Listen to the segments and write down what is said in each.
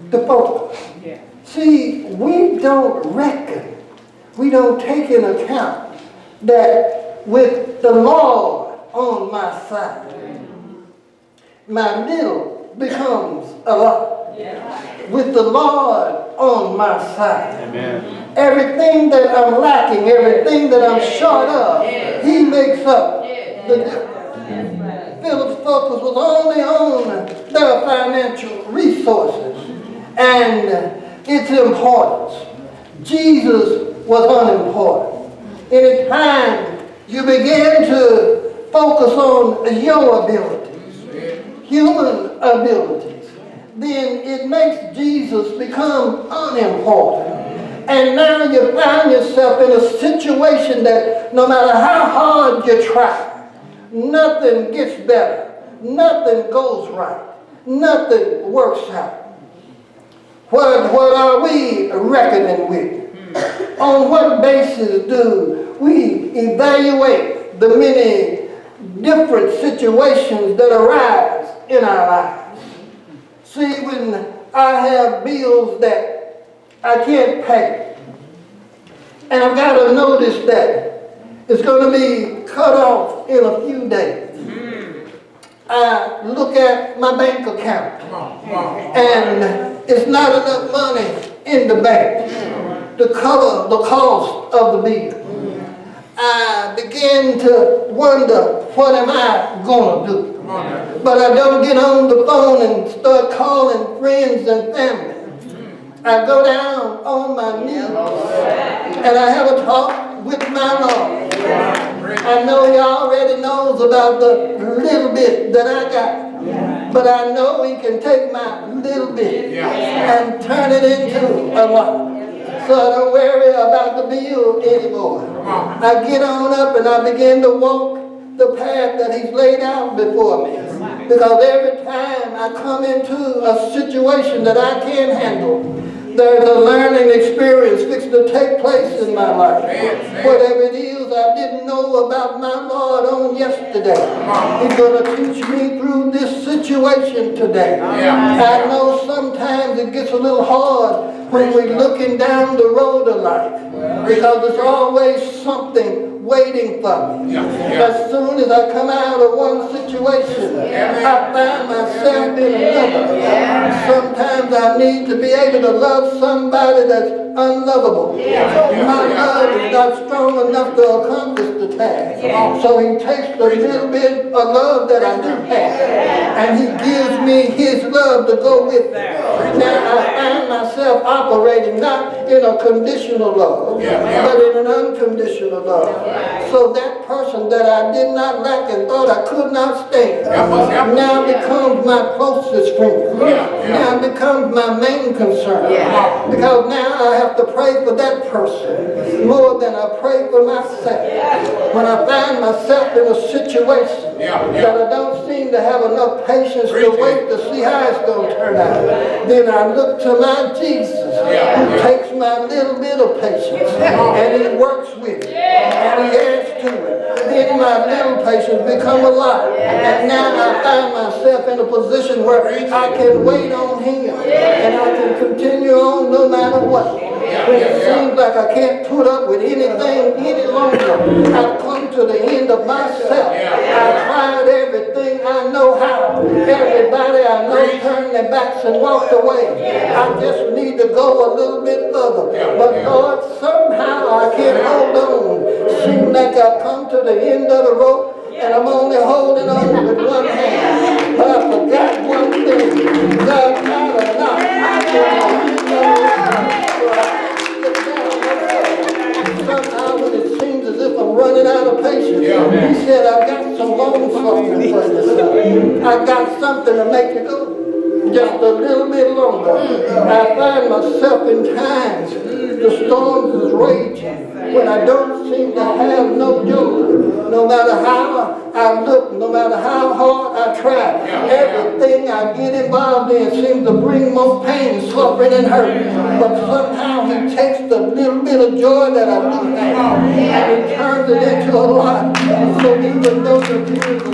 the focus. See, we don't reckon, we don't take into account that with the Lord on my side, my little becomes a lot. With the Lord on my side, Amen. everything that I'm lacking, everything that I'm short of, He makes up the difference. Philip's focus was only on their financial resources and its importance. Jesus was unimportant. Anytime you begin to focus on your abilities, human abilities, then it makes Jesus become unimportant. And now you find yourself in a situation that no matter how hard you try, nothing gets better, nothing goes right, nothing works out. What are we reckoning with? On what basis do we evaluate the many different situations that arise in our lives? See, when I have bills that I can't pay, and I've got to notice that it's going to be cut off in a few days, I look at my bank account, and it's not enough money in the bank to cover the cost of the bill. I begin to wonder, what am I going to do? But I don't get on the phone and start calling friends and family. I go down on my knees and I have a talk with my Lord. I know He already knows about the little bit that I got, but I know He can take my little bit and turn it into a lot. So I don't worry about the bill anymore. I get on up and I begin to walk the path that He's laid out before me. Because every time I come into a situation that I can't handle, there's a learning experience fixing to take place in my life. Whatever it is I didn't know about my Lord on yesterday, He's going to teach me through this situation today. I know sometimes it gets a little hard when we're looking down the road of life, because there's always something waiting for me. As soon as I come out of one situation, I find myself in another. Sometimes I need to be able to love somebody that's unlovable. My love is not strong enough to accomplish the task. So He takes the little bit of love that I do have, and He gives me His love to go with it. Now I find myself operating not in a conditional love, but in an unconditional love. So that person that I did not like and thought I could not stand now becomes my closest friend. Now becomes my main concern. Because now I have to pray for that person more than I pray for myself. When I find myself in a situation that I don't seem to have enough patience to wait to see how it's going to turn out, then I look to my Jesus, who takes my little bit of patience and He works with it and He adds to it. Then my little patience become a lot, and now I find myself in a position where I can wait on Him and I can continue on no matter what. When it seems like I can't put up with anything any longer, I've come to the end of myself. I've tried everything I know how. Everybody I know turned their backs and walked away. I just need to go a little bit further. But Lord, somehow I can't hold on. Seems like I've come to the end of the rope and I'm only holding on with one hand. But I forgot one thing. God, not somehow when it seems as if I'm running out of patience, He said, I got some long suffering for you, son. I got something to make you go just a little bit longer. I find myself in times the storms is raging when I don't seem to have no joy. No matter how I look, no matter how hard I try, everything I get involved in seems to bring more pain, suffering, and hurt. But somehow He takes the little bit of joy that I do have and He turns it into a lot. So even though the tears are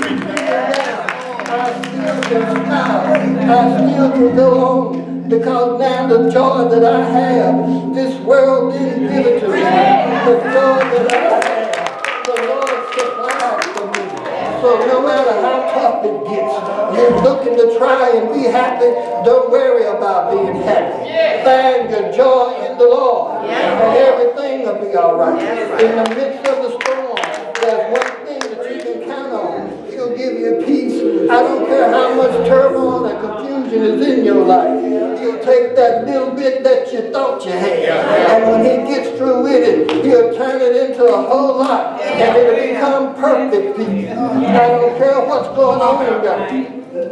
I still can smile. I still can go on Because now the joy that I have, this world didn't give it to me. The joy that I have, the Lord supplied for me. So no matter how tough it gets, you're looking to try and be happy, don't worry about being happy. Find your joy in the Lord, and everything will be all right. In the midst of the storm, there's one thing that you can count on. He'll give you peace. I don't care how much turmoil and confusion is in your life. He'll take that little bit that you thought you had, and when he gets through with it, he'll turn it into a whole lot, and it'll become perfect peace. I don't care what's going on in your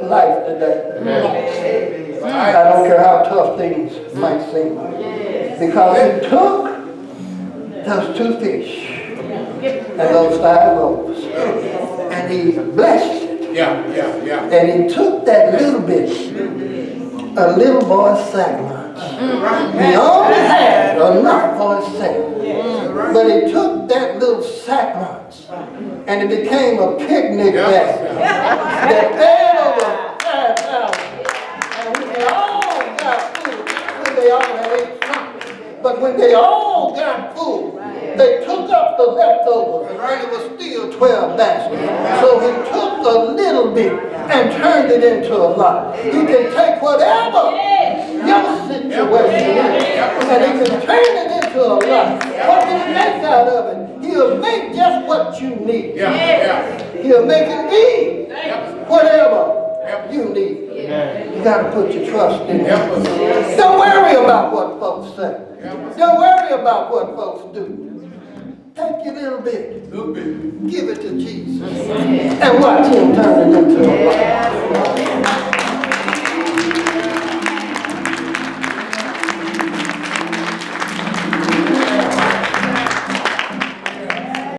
life today. I don't care how tough things might seem. Because he took those 2 fish and those 5 loaves, and he blessed it. And he took that little bit, a little boy's sack lunch. He only had enough for his sack. But he took that little sack lunch, and it became a picnic basket that fed over 5,000. And when they all got food, when they all had ate something, but when they all got food, they took up the leftovers, and it was still 12 baskets. So he took a little bit and turned it into a lot. He can take whatever your situation is, and he can turn it into a lot. What can he make out of it? He'll make just what you need. He'll make it be whatever you need. You got to put your trust in him. Don't worry about what folks say. Don't worry about what folks do. Take your little bit, give it to Jesus, and watch him turn it into a lot.